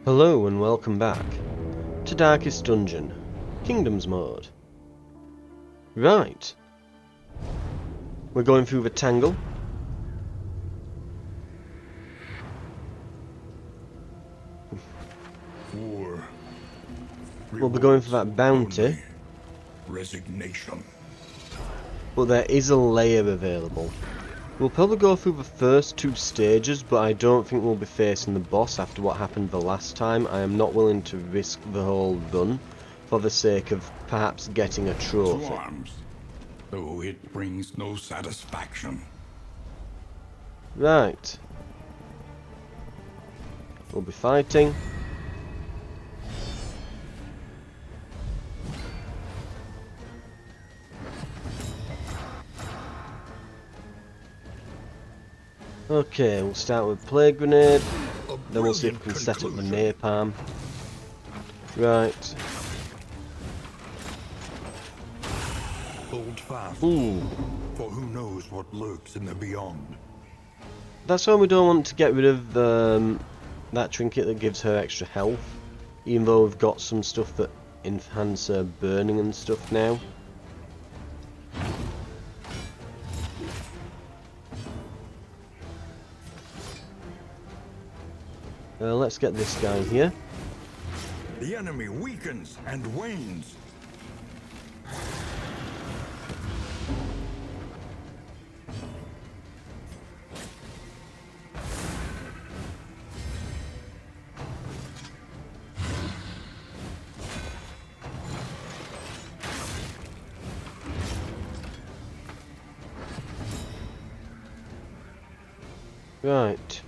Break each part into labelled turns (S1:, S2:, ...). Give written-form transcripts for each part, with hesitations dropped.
S1: Hello and welcome back to Darkest Dungeon, Kingdoms mode. Right, we're going through the tangle. We'll be going for that bounty,
S2: resignation.
S1: but there is a layer available. We'll probably go through the first two stages, but I don't think we'll be facing the boss after what happened the last time. I am not willing to risk the whole run for the sake of perhaps getting a trophy.
S2: To arms, though it brings no satisfaction.
S1: Right. We'll be fighting. Okay, we'll start with plague grenade, then we'll see if we can set up the napalm. Right.
S2: Hold fast.
S1: Ooh.
S2: For who knows what lurks in the beyond.
S1: That's why we don't want to get rid of that trinket that gives her extra health, even though we've got some stuff that enhance her burning and stuff now. Let's get this guy here.
S2: The enemy weakens and wanes.
S1: Right.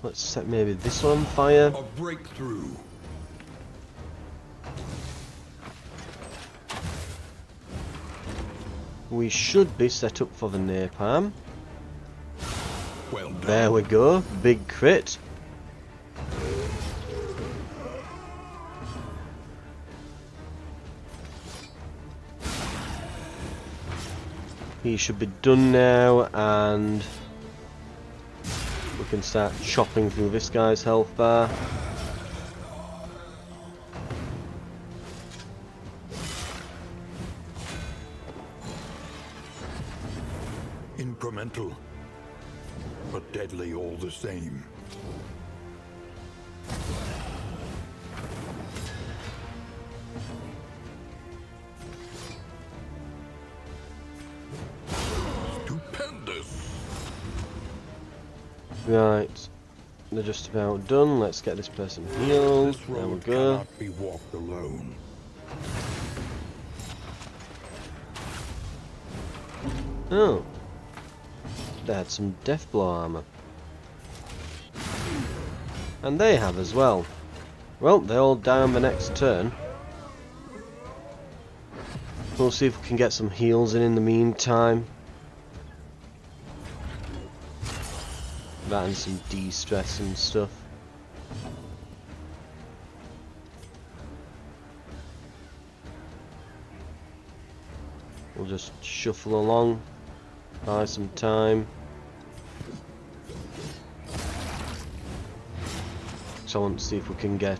S1: Let's set maybe this one on fire.
S2: A breakthrough.
S1: We should be set up for the napalm.
S2: Well done.
S1: There we go. Big crit. He should be done now, and we can start chopping through this guy's health bar.
S2: Incremental, but deadly all the same. Stupendous.
S1: Right, they're just about done. Let's get this person healed.
S2: This
S1: There we
S2: road
S1: go.
S2: cannot be walked alone.
S1: Oh, they had some death blow armor, and they have as well. Well, they all die on the next turn. We'll see if we can get some heals in the meantime. That and some de-stress and stuff. We'll just shuffle along, buy some time. So I want to see if we can get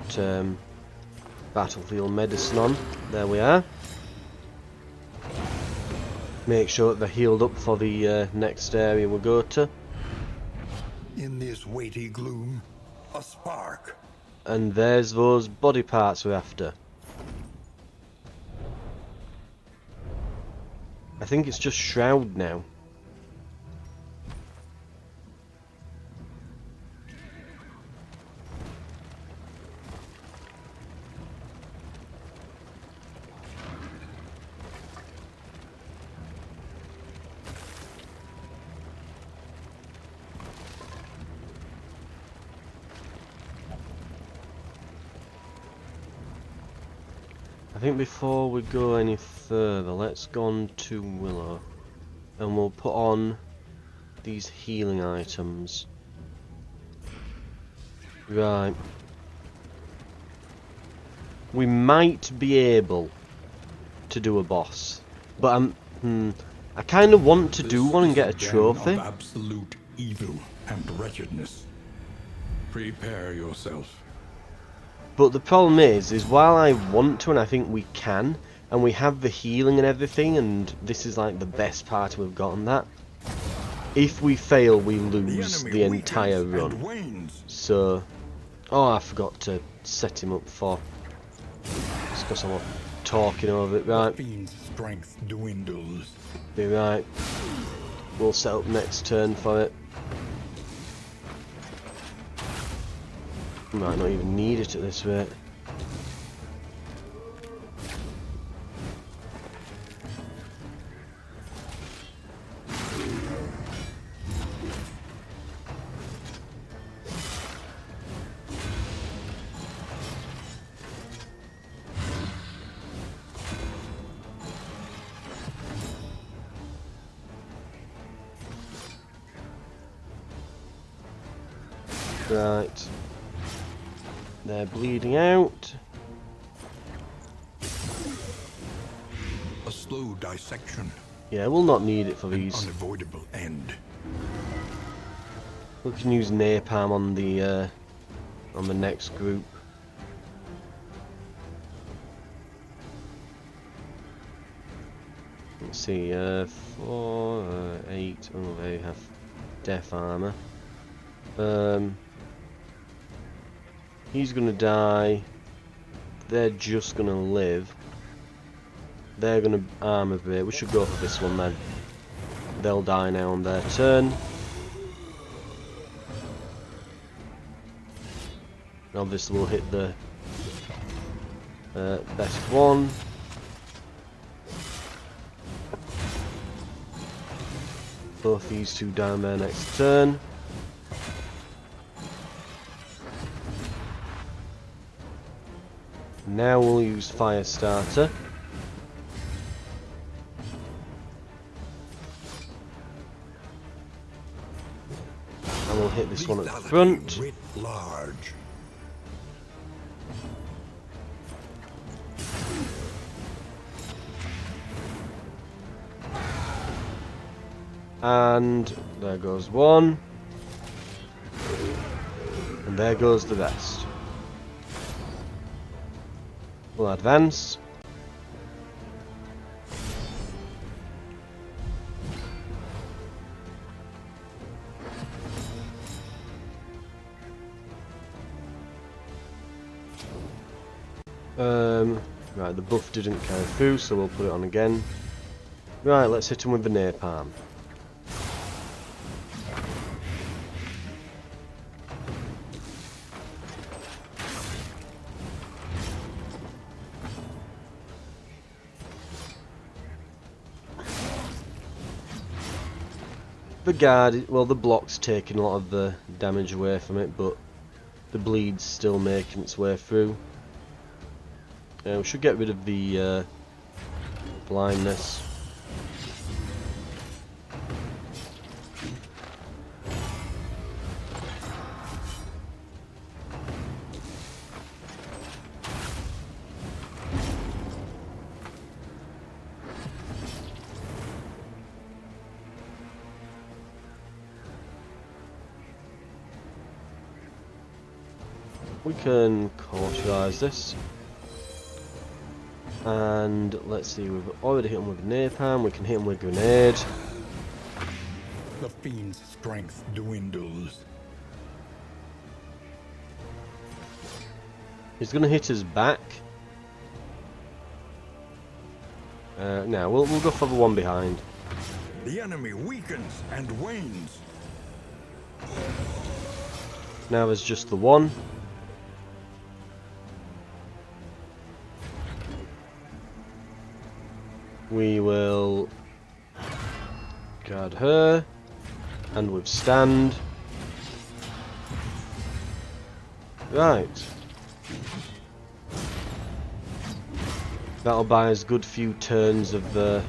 S1: battlefield medicine on. There we are. Make sure that they're healed up for the next area we go to.
S2: In this weighty gloom, a spark.
S1: And there's those body parts we're after. I think it's just Shroud now. I think before we go any further, let's go on to Willow, and we'll put on these healing items. Right. We might be able to do a boss, but I kind of want to do one and get a trophy.
S2: Absolute evil and wretchedness. Prepare yourself.
S1: But the problem is while I want to, and I think we can, and we have the healing and everything, and this is like the best part we've gotten that. If we fail, we lose the entire run. So, oh, I forgot to set him up for. It's because I'm talking over it, right?
S2: The fiend's strength dwindles.
S1: Be right. We'll set up next turn for it. Might not even need it at this rate. Right. They're bleeding out.
S2: A slow dissection.
S1: Yeah, we'll not need it for
S2: An
S1: these.
S2: unavoidable end.
S1: We can use napalm on the next group. Let's see, 4, 8. Oh, they have death armor. He's gonna die. They're just gonna live. They're gonna armor break. We should go for this one then. They'll die now on their turn. Obviously we'll hit the best one. Both these two down there next turn. Now we'll use fire starter. And we'll hit this one at the front.
S2: Writ large.
S1: And there goes one. And there goes the rest. We'll advance. Right, the buff didn't carry through, so we'll put it on again. Right, let's hit him with the napalm. The guard, well, the block's taking a lot of the damage away from it, but the bleed's still making its way through. We should get rid of the blindness. We can cauterize this. And let's see, we've already hit him with napalm, we can hit him with grenade.
S2: The fiend's strength dwindles.
S1: He's going to hit us back. Now, we'll go for the one behind.
S2: The enemy weakens and wanes.
S1: Now there's just the one. We will guard her and withstand. Right. That'll buy us a good few turns of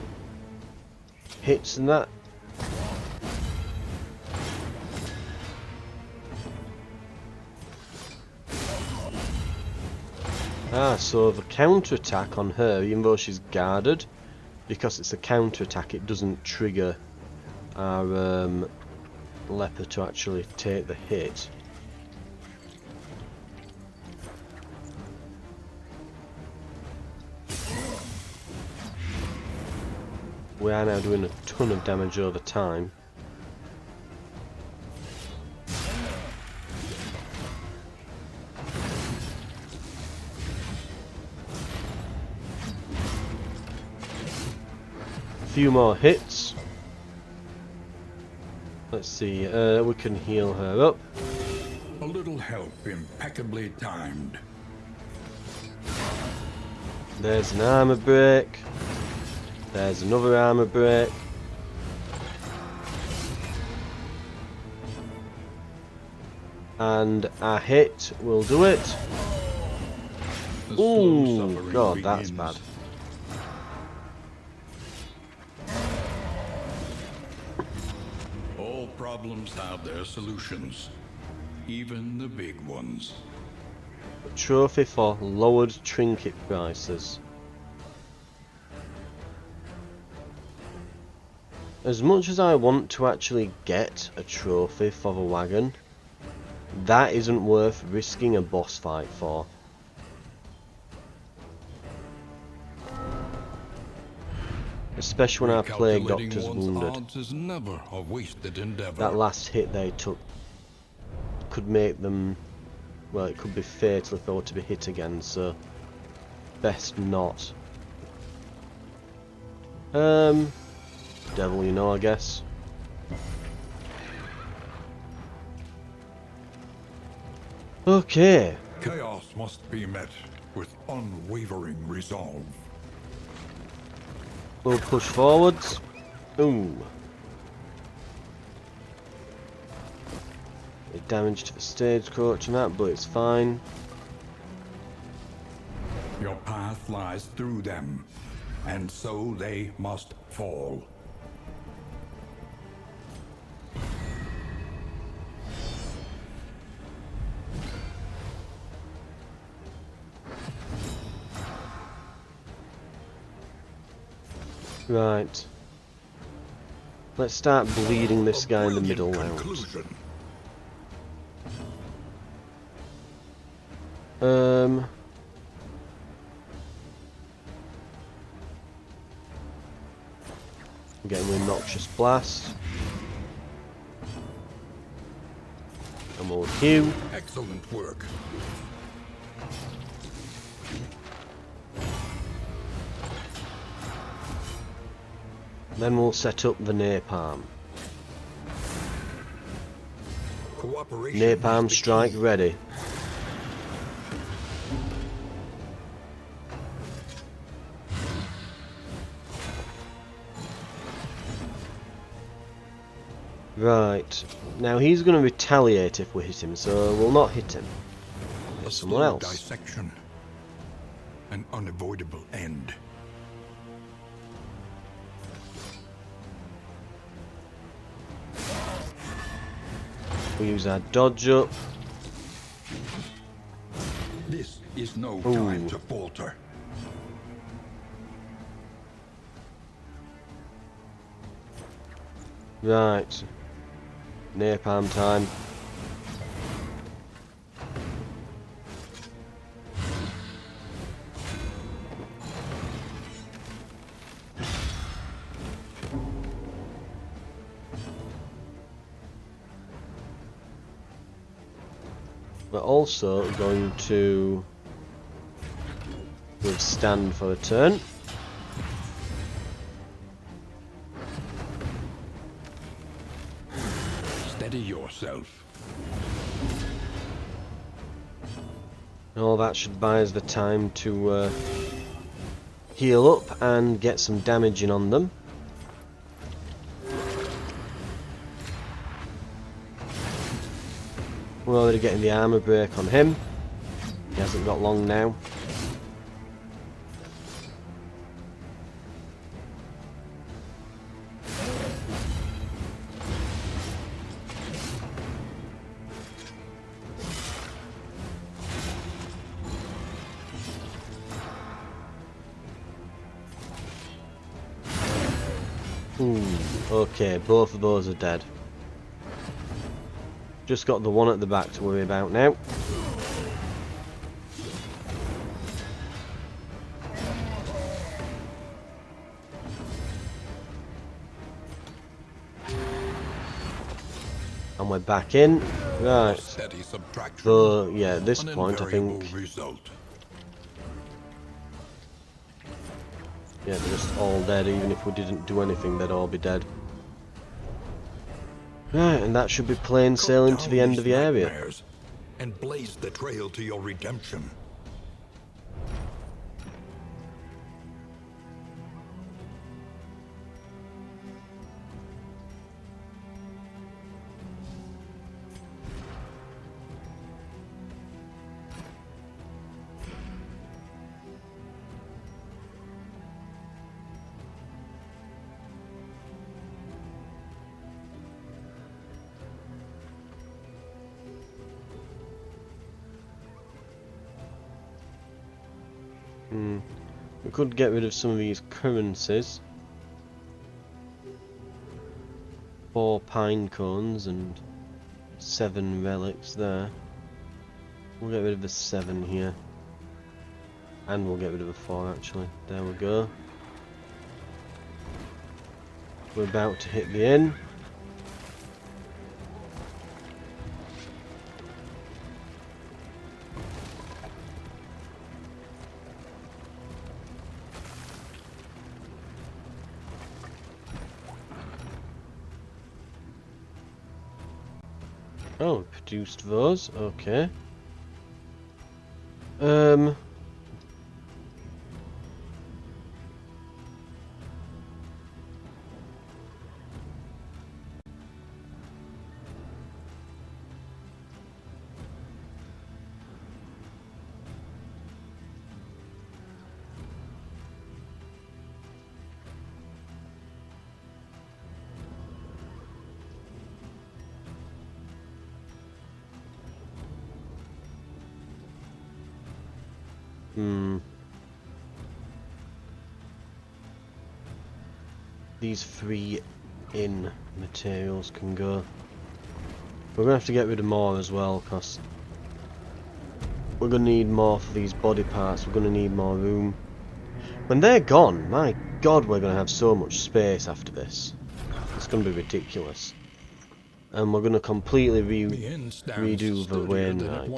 S1: hits and that. Ah, so the counter-attack on her, even though she's guarded, because it's a counter-attack, it doesn't trigger our leper to actually take the hit. We are now doing a ton of damage over time. A few more hits. Let's see, we can heal her up.
S2: A little help impeccably timed.
S1: There's an armor break. There's another armor break. And a hit will do it.
S2: The slow
S1: Ooh,
S2: suffering
S1: God, that's
S2: begins.
S1: bad.
S2: All problems have their solutions, even the big ones.
S1: A trophy for lowered trinket prices. As much as I want to actually get a trophy for the wagon, that isn't worth risking a boss fight for. Especially when our plague
S2: Recalculating
S1: doctor's
S2: one's
S1: wounded.
S2: odds is never a wasted endeavor.
S1: That last hit they took could make them, well, it could be fatal if they were to be hit again, so best not. Devil, you know, I guess. Okay.
S2: Chaos must be met with unwavering resolve.
S1: We'll push forwards. Ooh. Damage to the stagecoach and that, but it's fine.
S2: Your path lies through them, and so they must fall.
S1: Right. Let's start bleeding this guy in the middle now.
S2: Conclusion.
S1: Getting with Noxious Blast. And we'll heal.
S2: Excellent work.
S1: Then we'll set up the napalm.
S2: Cooperation
S1: Napalm
S2: is the
S1: strike
S2: key.
S1: ready. Right. Now he's going to retaliate if we hit him, so we'll not hit him.
S2: A
S1: Hit someone
S2: slow
S1: else.
S2: dissection. An unavoidable end.
S1: We'll use our dodge up.
S2: This is no
S1: Ooh.
S2: time to falter.
S1: Right. Napalm time. We're also going to withstand for a turn.
S2: Steady yourself.
S1: And all that should buy us the time to heal up and get some damage in on them. We're already getting the armor break on him. He hasn't got long now. Okay, both of those are dead. Just got the one at the back to worry about now. And we're back in. Right.
S2: Steady subtraction.
S1: So, yeah, at this
S2: An
S1: point, I think...
S2: invariable result.
S1: Yeah, they're just all dead. Even if we didn't do anything, they'd all be dead. Right, and that should be plain sailing to the end of the area.
S2: And blaze the trail to your redemption.
S1: We could get rid of some of these currencies. 4 pine cones and 7 relics there. We'll get rid of the 7 here. And we'll get rid of the 4 actually. There we go. We're about to hit the inn. Oh, produced those. Okay. These 3 in materials can go. We're gonna have to get rid of more as well, because we're gonna need more for these body parts. We're gonna need more room. When they're gone, my god, we're gonna have so much space after this. It's gonna be ridiculous. And we're gonna completely redo the wainwright.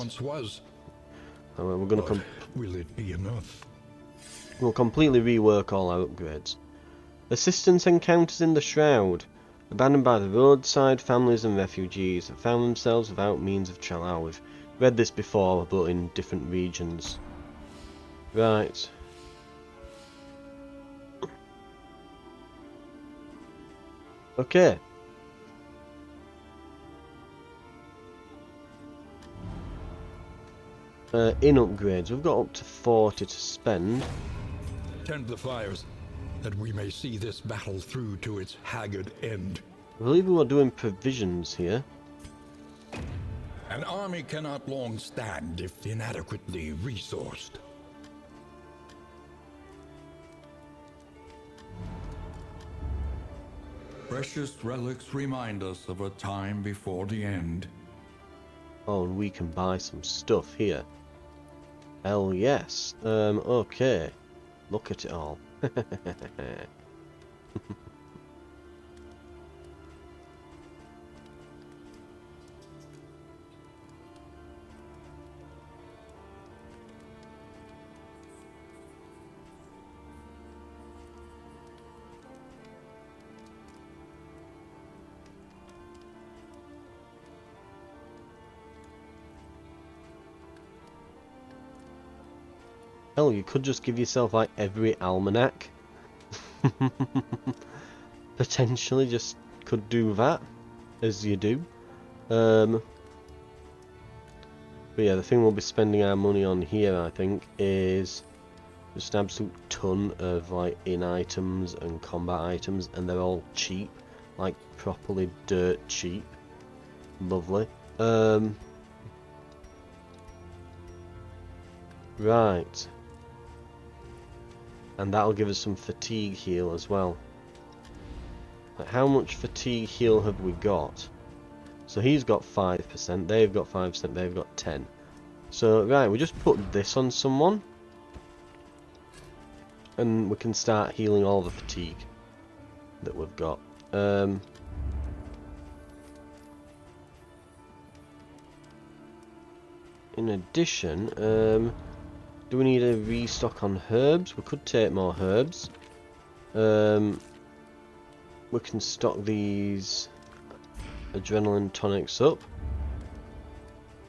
S1: We're gonna
S2: will it be enough?
S1: We'll completely rework all our upgrades. Assistance encounters in the Shroud. Abandoned by the roadside, families and refugees have found themselves without means of travel. We've read this before, but in different regions. Right. Okay. In upgrades, we've got up to 40 to spend.
S2: Tend the fires, that we may see this battle through to its haggard end.
S1: I believe we are doing provisions here.
S2: An army cannot long stand if inadequately resourced. Precious relics remind us of a time before the end.
S1: Oh, and we can buy some stuff here. Hell yes. Okay. Look at it all. Hell, you could just give yourself like every almanac. Potentially just could do that, as you do. But yeah, the thing we'll be spending our money on here, I think, is just an absolute ton of like in items and combat items, and they're all cheap, like properly dirt cheap. Lovely. Right. And that'll give us some fatigue heal as well. Like, how much fatigue heal have we got? So he's got 5%, they've got 5%, they've got 10. So, right, we just put this on someone. And we can start healing all the fatigue that we've got. In addition, do we need a restock on herbs? We could take more herbs. We can stock these adrenaline tonics up.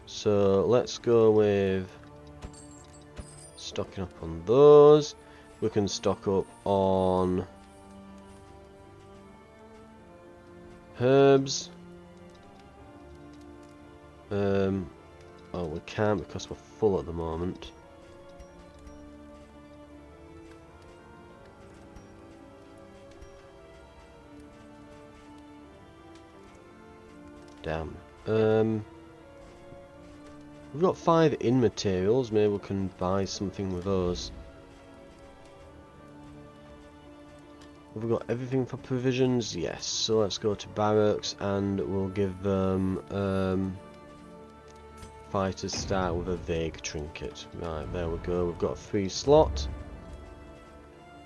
S1: So let's go with stocking up on those. We can stock up on herbs. Oh, we can't because we're full at the moment. Damn. We've got 5 in materials. Maybe we can buy something with those. Have we got everything for provisions? Yes. So let's go to barracks and we'll give them fighters start with a vague trinket. Right, there we go. We've got a free slot.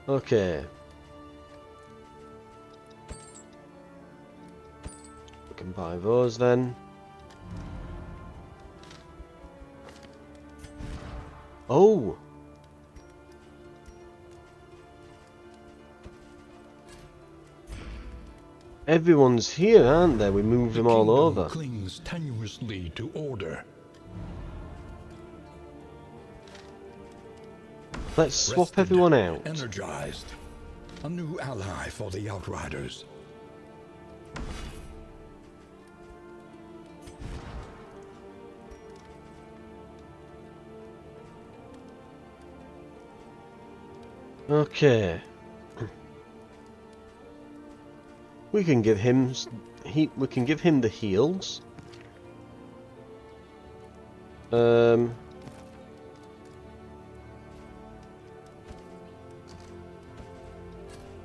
S1: Okay. We can buy those then. Oh! Everyone's here, aren't they? We moved them all over.
S2: The kingdom clings tenuously to order.
S1: Let's swap
S2: Rested,
S1: everyone out.
S2: Energized. A new ally for the Outriders.
S1: Okay. We can give him we can give him the heals.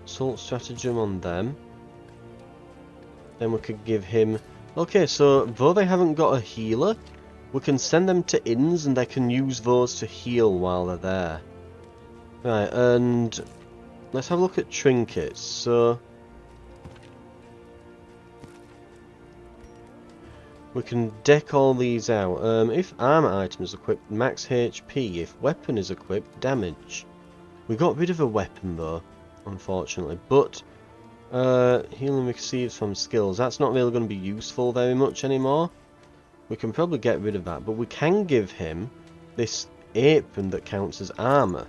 S1: Assault stratagem on them. Then we could give him... Okay, so though they haven't got a healer, we can send them to inns and they can use those to heal while they're there. Right, and let's have a look at trinkets. So we can deck all these out. If armor item is equipped, max HP. If weapon is equipped, damage. We got rid of a weapon though, unfortunately. But healing receives from skills. That's not really going to be useful very much anymore. We can probably get rid of that. But we can give him this apron that counts as armor.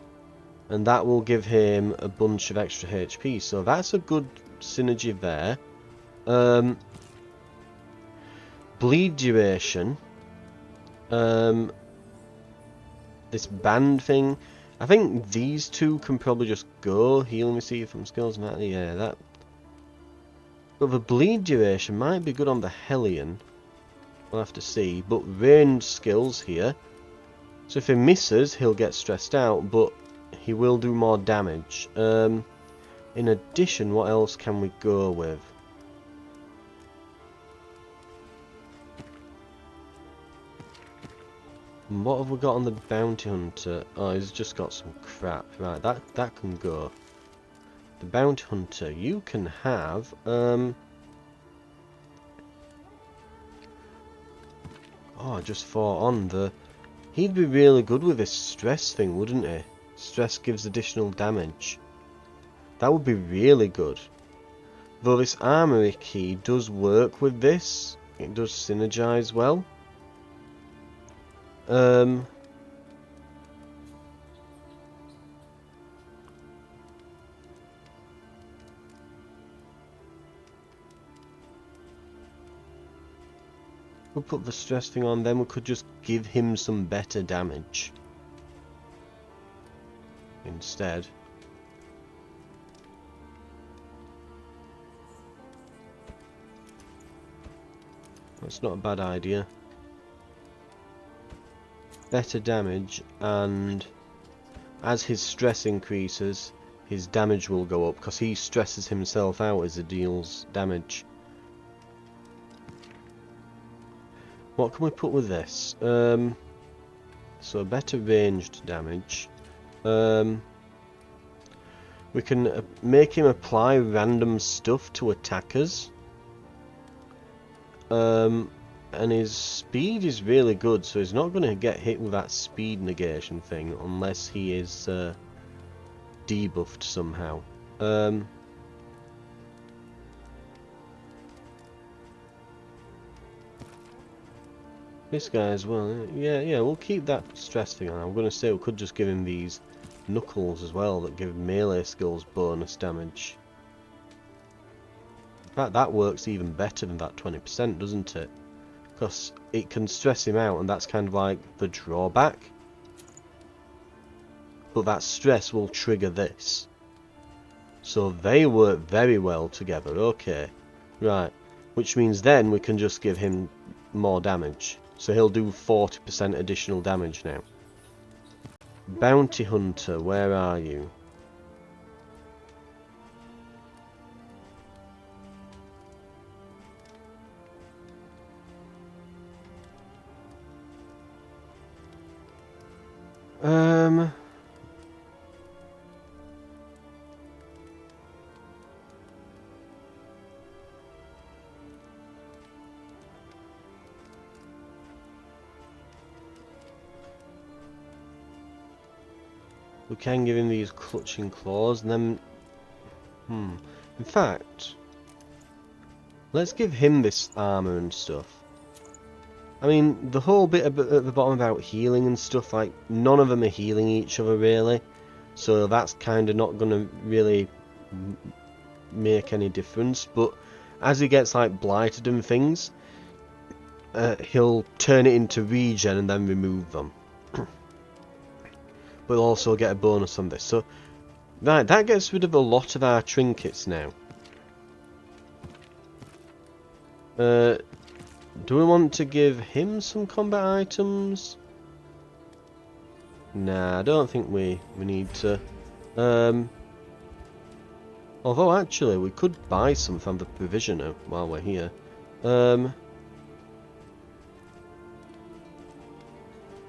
S1: And that will give him a bunch of extra HP. So that's a good synergy there. Bleed duration. This band thing. I think these two can probably just go. Healing receive from skills. Yeah, that. But the bleed duration might be good on the Hellion. We'll have to see. But ranged skills here. So if he misses, he'll get stressed out. But he will do more damage. In addition, what else can we go with? And what have we got on the bounty hunter? Oh, he's just got some crap. Right, that can go. The bounty hunter, you can have oh, I just thought on the... He'd be really good with this stress thing, wouldn't he? Stress gives additional damage. That would be really good. Though this armory key does work with this. It does synergize well. We'll put the stress thing on, then we could just give him some better damage instead. That's not a bad idea. Better damage, and as his stress increases, his damage will go up because he stresses himself out as he deals damage. What can we put with this? So better ranged damage. We can make him apply random stuff to attackers. And his speed is really good, so he's not going to get hit with that speed negation thing unless he is debuffed somehow. This guy as well. Yeah, we'll keep that stress thing on. I'm going to say we could just give him these knuckles as well that give melee skills bonus damage. In fact, that works even better than that 20%, doesn't it? Because it can stress him out, and that's kind of like the drawback. But that stress will trigger this. So they work very well together. Okay. Right. Which means then we can just give him more damage. So he'll do 40% additional damage now. Bounty Hunter, where are you? We can give him these clutching claws, and then... In fact... Let's give him this armor and stuff. I mean, the whole bit at the bottom about healing and stuff, like, none of them are healing each other, really. So that's kind of not going to really make any difference. But as he gets, like, blighted and things, he'll turn it into regen and then remove them. But also get a bonus on this. So, right, that gets rid of a lot of our trinkets now. Do we want to give him some combat items? Nah, I don't think we need to. Although, actually, we could buy some from the provisioner while we're here.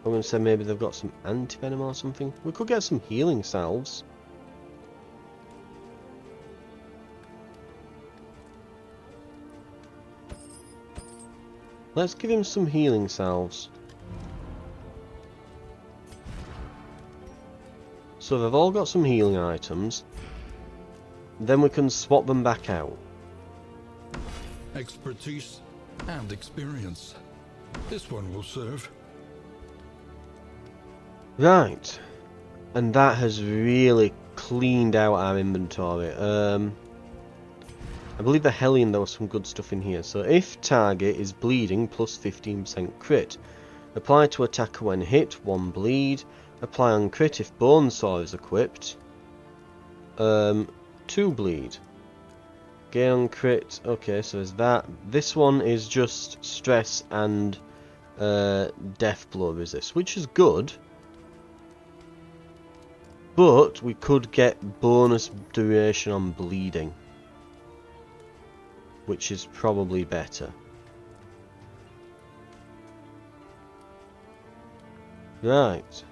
S1: I'm going to say maybe they've got some anti-venom or something. We could get some healing salves. Let's give him some healing salves. So they've all got some healing items. Then we can swap them back out.
S2: Expertise and experience. This one will serve.
S1: Right. And that has really cleaned out our inventory. I believe the Hellion, there was some good stuff in here. So if target is bleeding, plus 15% crit. Apply to attacker when hit, 1 bleed. Apply on crit if Bone Saw is equipped. 2 bleed. Gain on crit. Okay, so there's that. This one is just stress and death blow resist, which is good. But we could get bonus duration on bleeding, which is probably better. Right.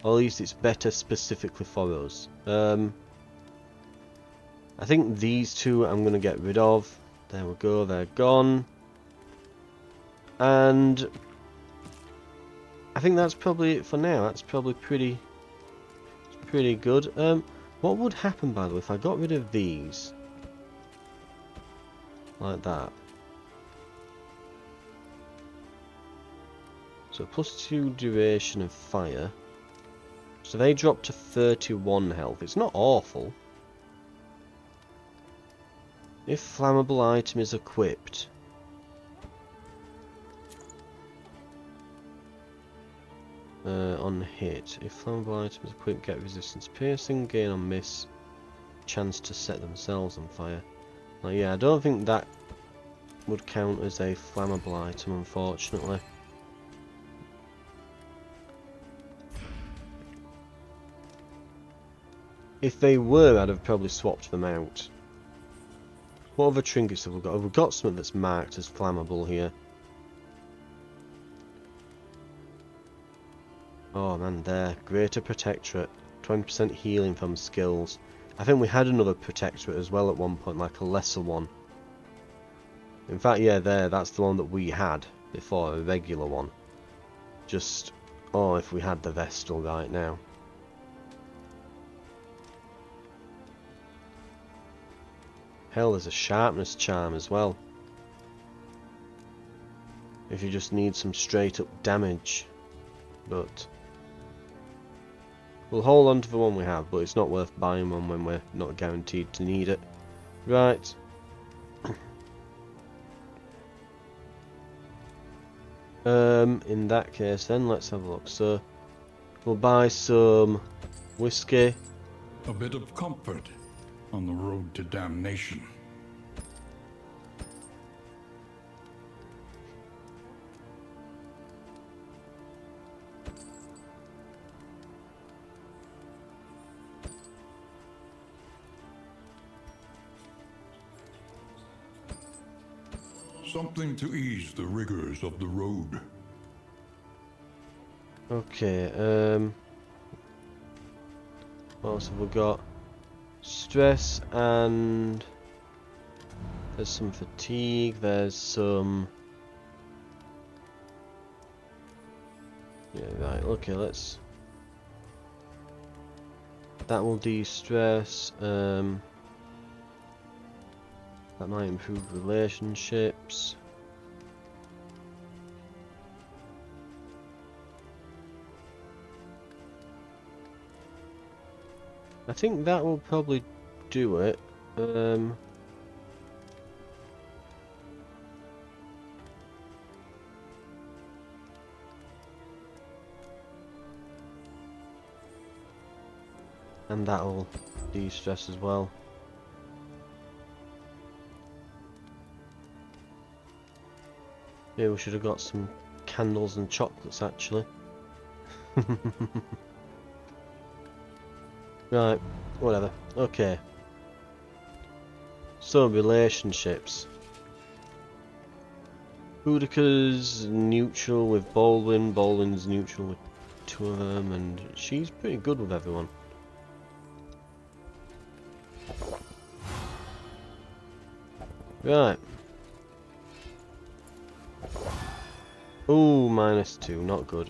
S1: Or at least it's better specifically for us. I think these two I'm going to get rid of. There we go, they're gone. And I think that's probably it for now. That's probably pretty good. What would happen, by the way, if I got rid of these? Like that. So +2 duration of fire. So they drop to 31 health. It's not awful. If flammable item is equipped. On hit. If flammable item is equipped, get resistance piercing, gain on miss, chance to set themselves on fire. Now, yeah, I don't think that would count as a flammable item, unfortunately. If they were, I'd have probably swapped them out. What other trinkets have we got? Have we got something that's marked as flammable here? Oh man, there. Greater Protectorate. 20% healing from skills. I think we had another Protectorate as well at one point, like a lesser one. In fact, yeah, that's the one that we had before, a regular one. Just, oh, if we had the Vestal right now. Hell, there's a Sharpness Charm as well. If you just need some straight up damage. But we'll hold on to the one we have, but it's not worth buying one when we're not guaranteed to need it. Right. In that case then, let's have a look. So, we'll buy some whiskey.
S2: A bit of comfort on the road to damnation. Something to ease the rigors of the road.
S1: Okay, what else have we got? Stress, and there's some fatigue, there's some... Yeah, right, okay, let's... That will de-stress, that might improve relationships. I think that will probably do it. And that'll de-stress as well. Yeah, we should have got some candles and chocolates actually. Right, whatever. Okay. So, relationships. Boudica's neutral with Baldwin, Baldwin's neutral with two of them, and she's pretty good with everyone. Right. Ooh, -2, not good.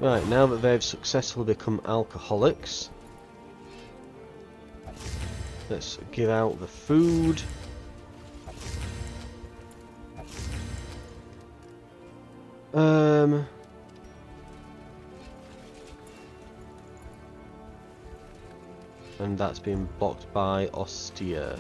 S1: Right, now that they've successfully become alcoholics, let's give out the food. And that's being blocked by Austere.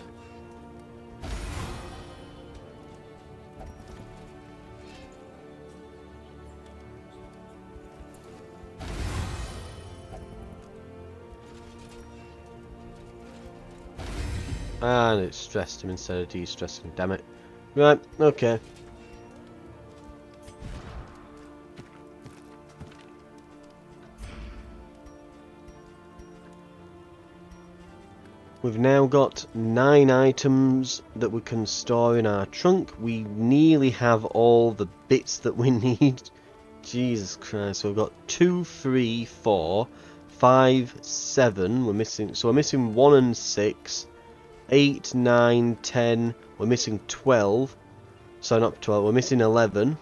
S1: And it stressed him instead of de-stressing, damn it. Right, okay. We've now got 9 items that we can store in our trunk. We nearly have all the bits that we need. Jesus Christ, so we've got 2, 3, 4, 5, 7. We're missing, so we're missing 1 and 6. 8, 9, 10. We're missing 12. So not 12, we're missing 11.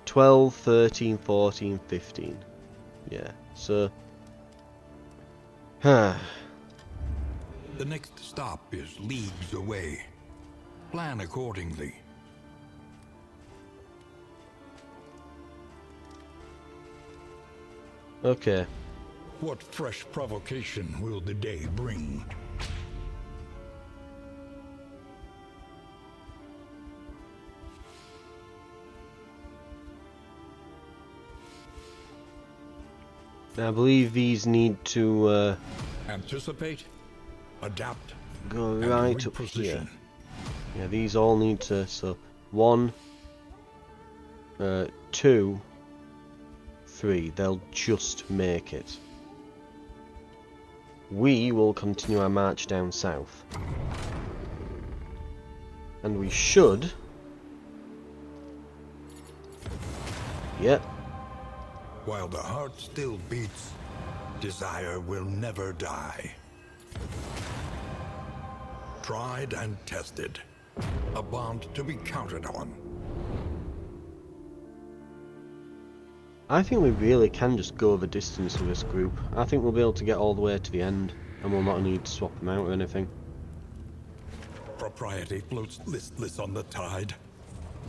S1: 12, 13, 14, 15. Yeah, so...
S2: The next stop is leagues away. Plan accordingly.
S1: Okay.
S2: What fresh provocation will the day bring?
S1: I believe these need to...
S2: Anticipate, adapt,
S1: go
S2: And
S1: right up here.
S2: reposition.
S1: Yeah, these all need to, so 1, 2, 3, they'll just make it. We will continue our march down south. And we should... Yep.
S2: While the heart still beats, desire will never die. Tried and tested. A bond to be counted on.
S1: I think we really can just go the distance with this group. I think we'll be able to get all the way to the end, and we'll not need to swap them out or anything.
S2: Propriety floats listless on the tide,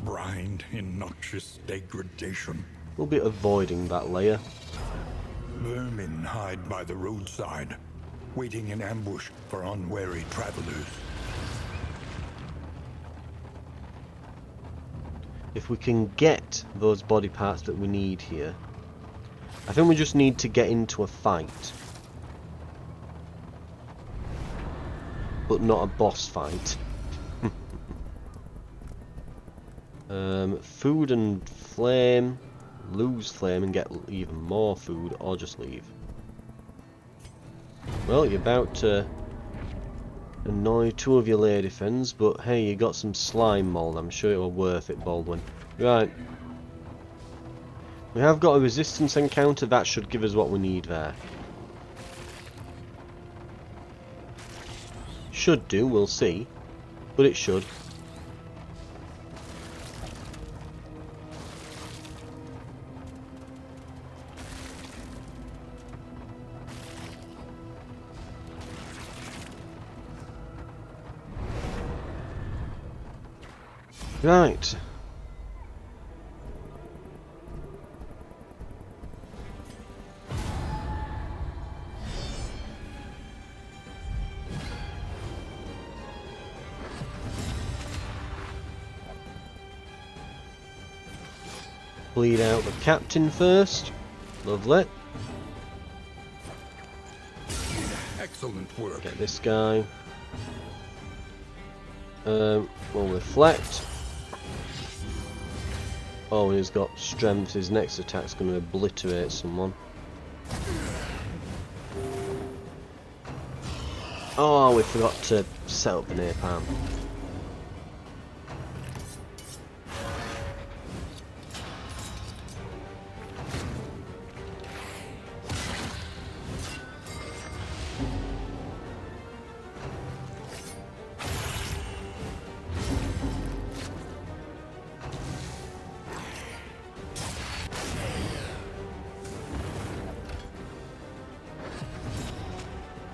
S2: brined in noxious degradation.
S1: We'll be avoiding that layer.
S2: Vermin hide by the roadside, waiting in ambush for unwary travelers.
S1: If we can get those body parts that we need here, I think we just need to get into a fight. But not a boss fight. Food and flame. Lose flame and get even more food, or just leave. Well, you're about to annoy 2 of your lady friends, but hey, you got some slime mold. I'm sure it was worth it, Baldwin. Right. We have got a resistance encounter. That should give us what we need there. Should do, we'll see. But it should. Right. Bleed out the captain first. Lovely.
S2: Excellent work.
S1: Get this guy. We'll reflect. Oh, and he's got strength. His next attack's going to obliterate someone. Oh, we forgot to set up the napalm.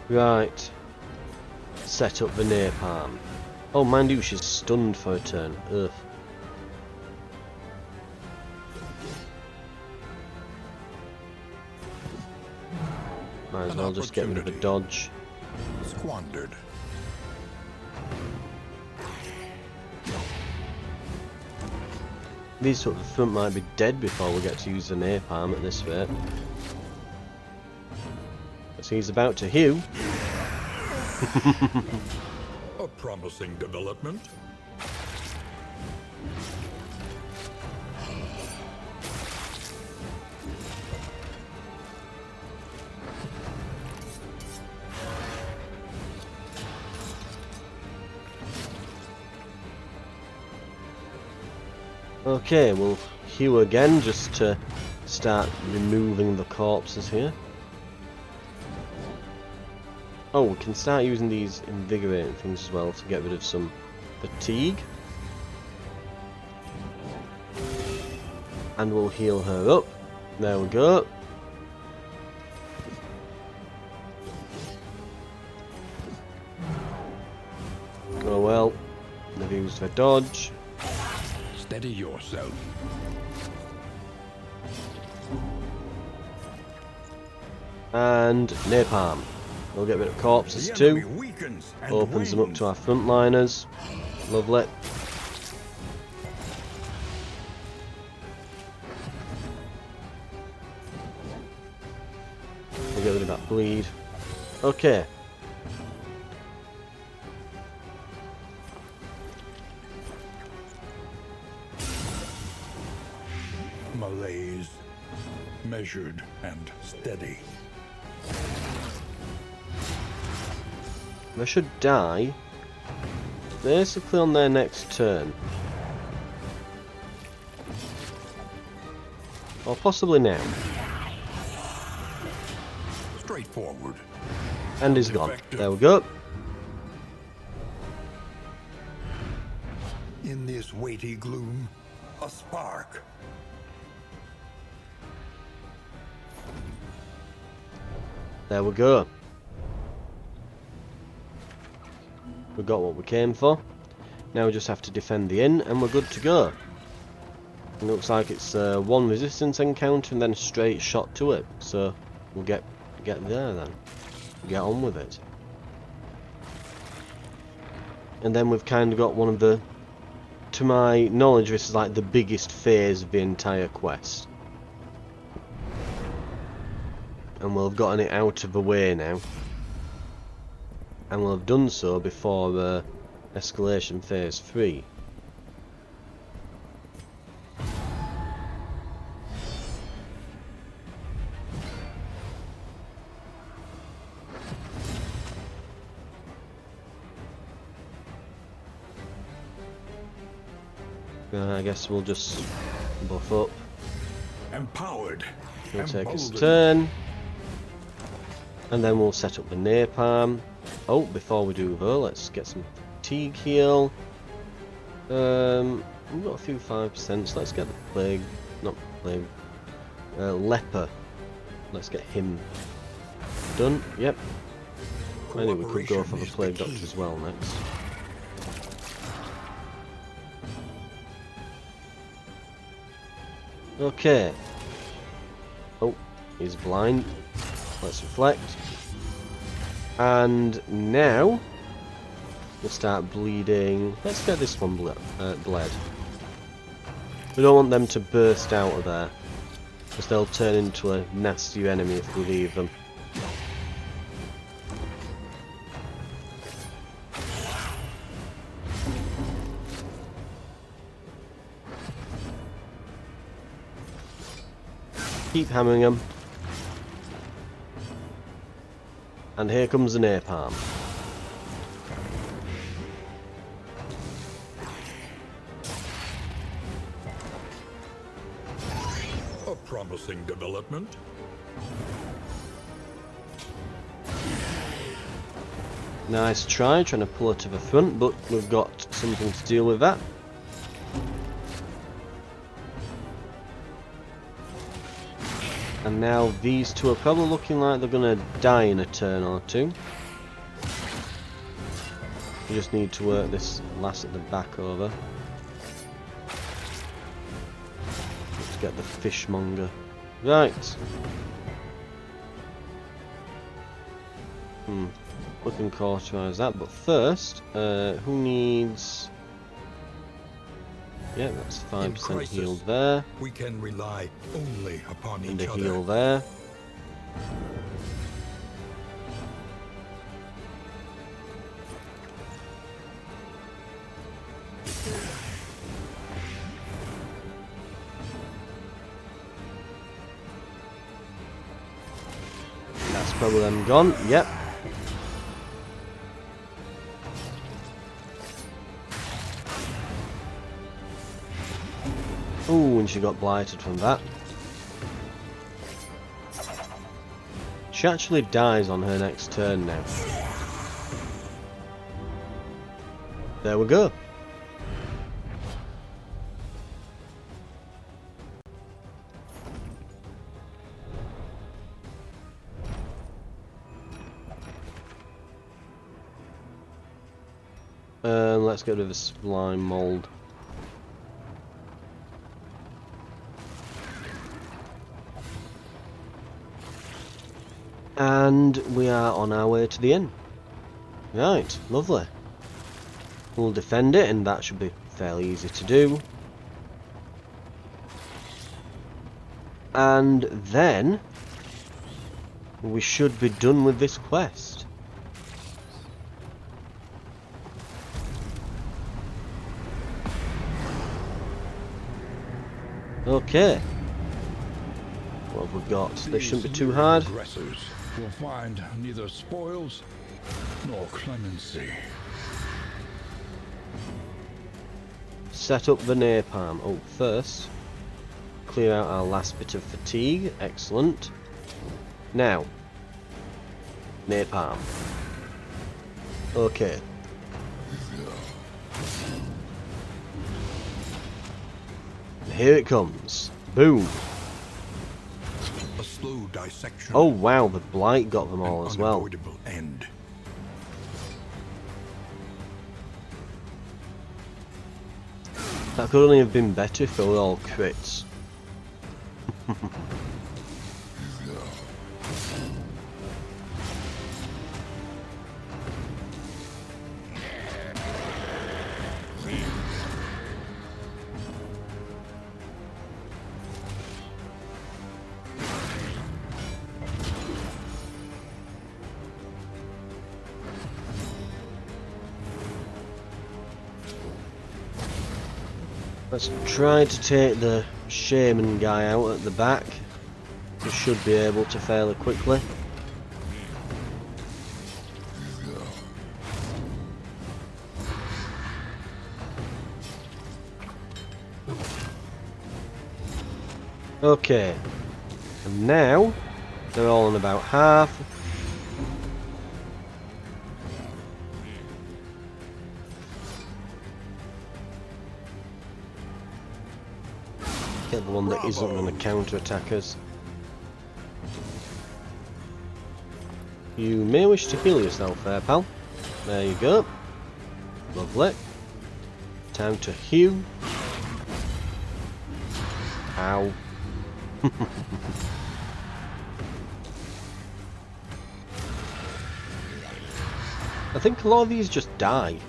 S1: Right. Set up the napalm. Oh, mind you, she's stunned for a turn. Ugh. Might as well just get rid of the dodge.
S2: Squandered.
S1: These sort of front might be dead before we get to use the napalm at this rate. So he's about to hew.
S2: A promising development.
S1: Okay, we'll hew again just to start removing the corpses here. Oh, we can start using these invigorating things as well to get rid of some fatigue. And we'll heal her up. There we go. Oh well, they've used their dodge.
S2: Steady yourself.
S1: And napalm. We'll get rid of corpses too. Opens them up to our frontliners. Lovely. We'll get rid of that bleed. Okay.
S2: malaise, measured and steady.
S1: They should die basically on their next turn. Or possibly now.
S2: Straightforward.
S1: And he's gone.
S2: Effective.
S1: There we go.
S2: In this weighty gloom, a spark.
S1: There we go. We got what we came for. Now we just have to defend the inn and we're good to go. It looks like it's one resistance encounter and then a straight shot to it. So we'll get there then. Get on with it. And then we've kind of got one of the, to my knowledge, this is like the biggest phase of the entire quest. And we'll have gotten it out of the way now. And we'll have done so before escalation phase 3. I guess we'll just buff up.
S2: Empowered.
S1: He'll take his
S2: Emboldened.
S1: turn. And then we'll set up the napalm. Oh, before we do though, let's get some fatigue heal. We've got a few 5%, so let's get the plague, not plague, leper. Let's get him done. Yep. Maybe we could go for the plague doctor as well next. Okay. Oh, he's blind. Let's reflect. And now we'll start bleeding. Let's get this one bled. We don't want them to burst out of there, because they'll turn into a nastier enemy if we leave them. Keep hammering them. And here comes the napalm.
S2: A promising development.
S1: Nice try, trying to pull her to the front, but we've got something to deal with that. And now these two are probably looking like they're going to die in a turn or two. We just need to work this last at the back over. Let's get the fishmonger. Right. We can cauterize that, but first, who needs... Yeah, that's 5% healed there.
S2: We can rely only upon
S1: And
S2: each
S1: a
S2: other.
S1: heal there. That's probably them gone. Yep. Ooh, and she got blighted from that. She actually dies on her next turn now. There we go. Let's get rid of the slime mold. And we are on our way to the inn. Right, lovely. We'll defend it, and that should be fairly easy to do. And then we should be done with this quest. Okay, What have we got? They shouldn't be
S2: These
S1: too
S2: luring
S1: hard.
S2: aggressors will find neither spoils nor clemency.
S1: Set up the napalm. Oh, first, clear out our last bit of fatigue. Excellent. Now, napalm. Okay. Here it comes. Boom.
S2: A slow dissection.
S1: Oh wow, the blight got them all as well.
S2: Unavoidable end.
S1: That could only have been better if they were all crits. Let's try to take the shaman guy out at the back. We should be able to fairly quickly. Okay, and now they're all on about half. Get the one that isn't going to counter-attack us. You may wish to heal yourself there, pal. There you go. Lovely. Time to heal. Ow. I think a lot of these just die.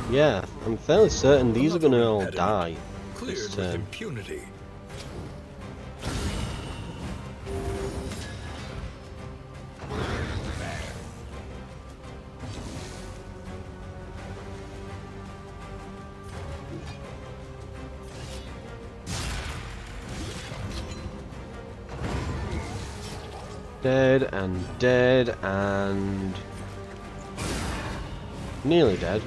S1: Yeah, I'm fairly certain these are gonna all die this
S2: Cleared with
S1: turn.
S2: impunity.
S1: Dead and nearly dead.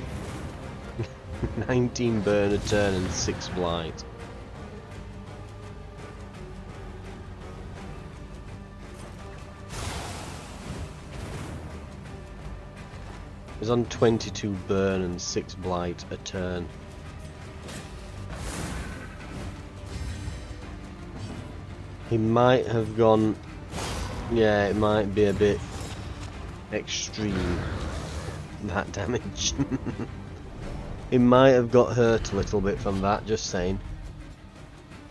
S1: 19 burn a turn and 6 blight. He's on 22 burn and 6 blight a turn. He might have gone. Yeah, it might be a bit extreme, that damage. He might have got hurt a little bit from that, just saying.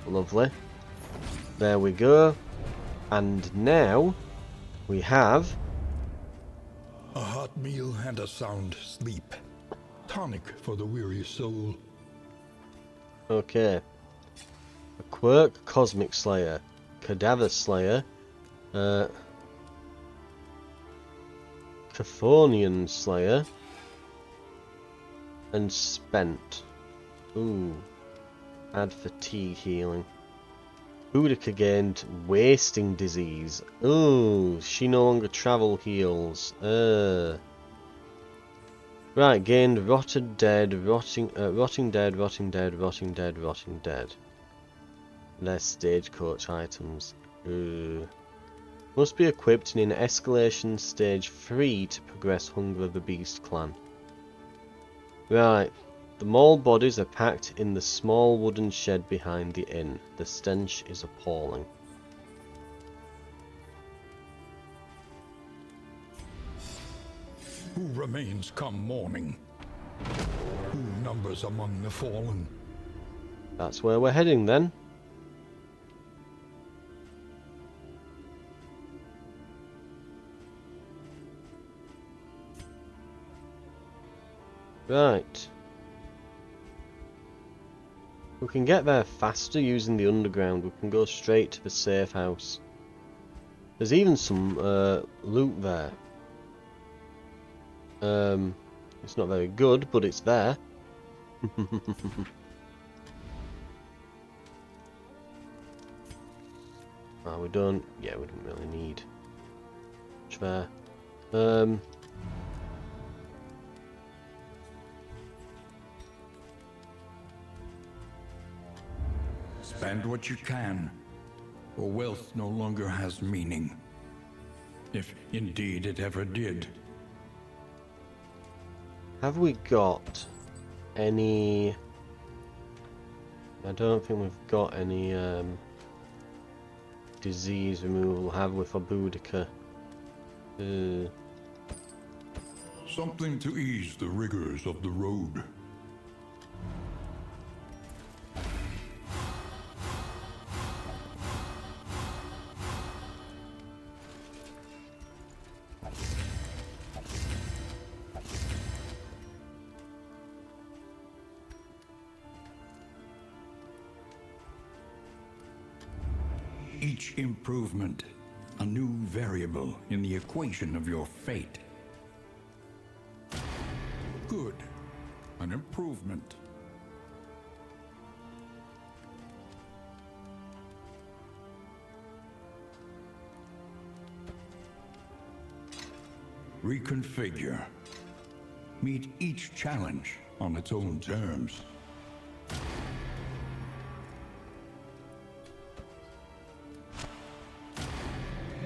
S1: Lovely. There we go. And now we have
S2: A hot meal and a sound sleep. Tonic for the weary soul.
S1: okay. A Quirk Cosmic Slayer, Cadaver Slayer, Chthonian Slayer, and Spent. Ooh. Add fatigue healing. Boudica gained wasting disease. Ooh, she no longer travel heals. Right, gained rotted dead, rotting dead, rotting dead, rotting dead, rotting dead. They're stagecoach items. Ooh. Must be equipped in escalation stage 3 to progress Hunger of the Beast clan. Right. The mauled bodies are packed in the small wooden shed behind the inn. The stench is appalling.
S2: Who remains come morning? Who numbers among the fallen?
S1: That's where we're heading then. Right. We can get there faster using the underground. We can go straight to the safe house. There's even some loot there. It's not very good, but it's there. Oh, we don't really need much there.
S2: Spend what you can, or wealth no longer has meaning. If indeed it ever did.
S1: Have we got any... I don't think we've got any disease removal, have we, for Boudica?
S2: Something to ease the rigors of the road. Each improvement, a new variable in the equation of your fate. Good. An improvement. Reconfigure. Meet each challenge on its own terms.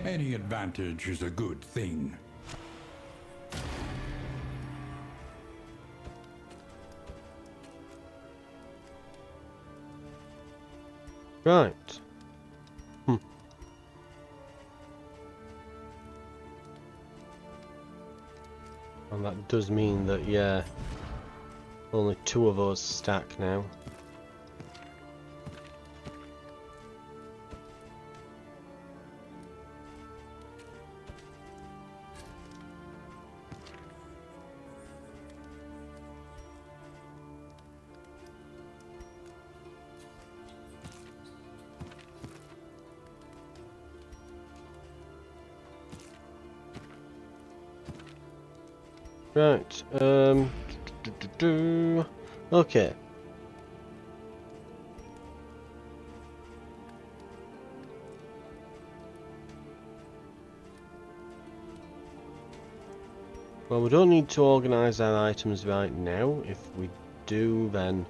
S2: Any advantage is a good thing.
S1: Right. And that does mean that, yeah, only 2 of us stack now. Right, okay. Well, we don't need to organise our items right now. If we do, then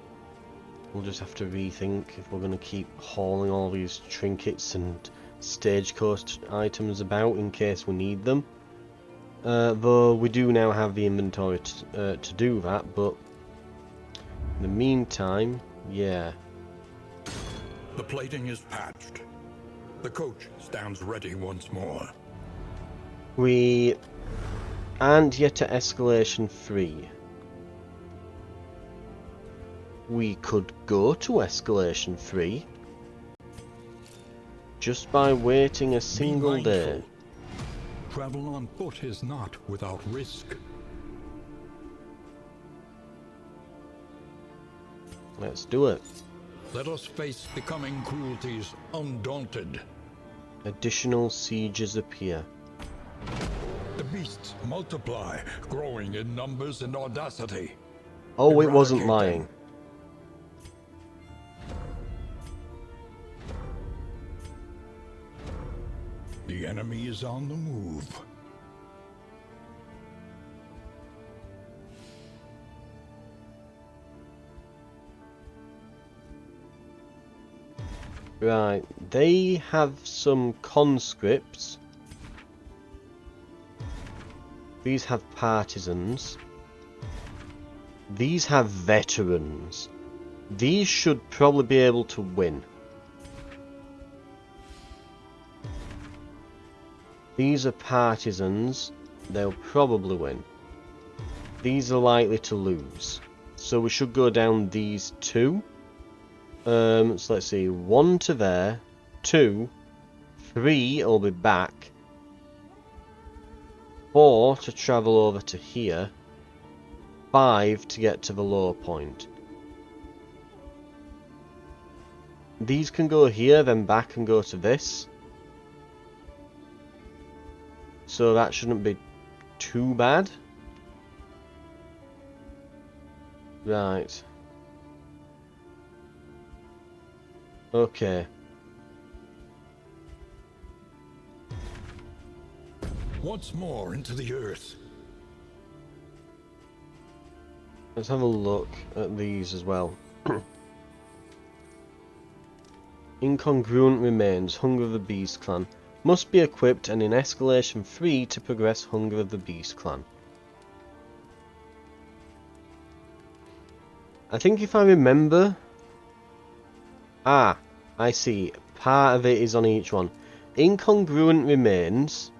S1: we'll just have to rethink if we're going to keep hauling all these trinkets and stagecoach items about in case we need them. Though we do now have the inventory to do that, but in the meantime, yeah.
S2: The plating is patched. The coach stands ready once more.
S1: We aren't yet at escalation 3. We could go to escalation 3 just by waiting a single day.
S2: Travel on foot is not without risk.
S1: Let's do it.
S2: Let us face the coming cruelties undaunted.
S1: Additional sieges appear.
S2: The beasts multiply, growing in numbers and audacity.
S1: Oh, it wasn't
S2: Eradicate
S1: lying.
S2: them. The enemy is on the move.
S1: Right, they have some conscripts. These have partisans. These have veterans. These should probably be able to win. These are partisans. They'll probably win. These are likely to lose. So we should go down these 2. So let's see. 1 to there. 2. 3 will be back. 4 to travel over to here. 5 to get to the lower point. These can go here, then back and go to this. So that shouldn't be too bad. Right. Okay.
S2: Once more into the earth.
S1: Let's have a look at these as well. Incongruent remains, Hunger of the Beast Clan. Must be equipped and in escalation 3 to progress Hunger of the Beast Clan. I think if I remember... Ah, I see. Part of it is on each one. Incongruent remains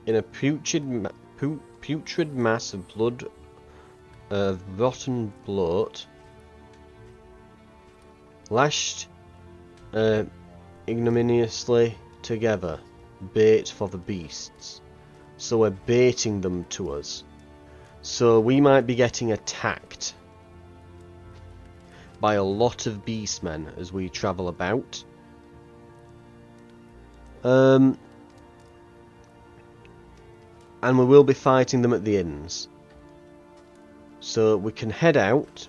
S1: in a putrid mass of blood, rotten bloat, lashed ignominiously together, bait for the beasts. So we're baiting them to us. So we might be getting attacked by a lot of beastmen as we travel about. And we will be fighting them at the inns. So we can head out.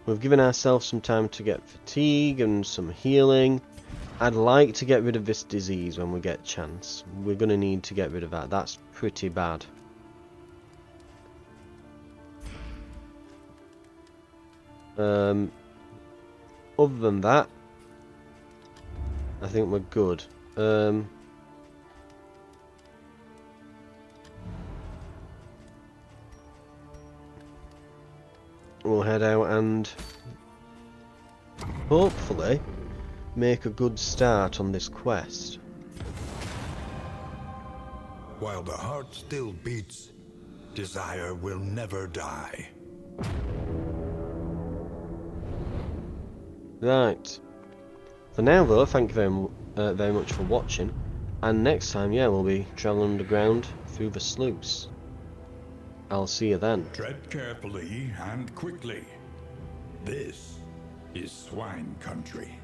S1: We've given ourselves some time to get fatigue and some healing. I'd like to get rid of this disease when we get a chance. We're going to need to get rid of that. That's pretty bad. Other than that, I think we're good. We'll head out and hopefully make a good start on this quest.
S2: While the heart still beats, desire will never die.
S1: Right. For now though, thank you very much for watching. And next time, yeah, we'll be travelling underground through the sluice. I'll see you then.
S2: Tread carefully and quickly. This is swine country.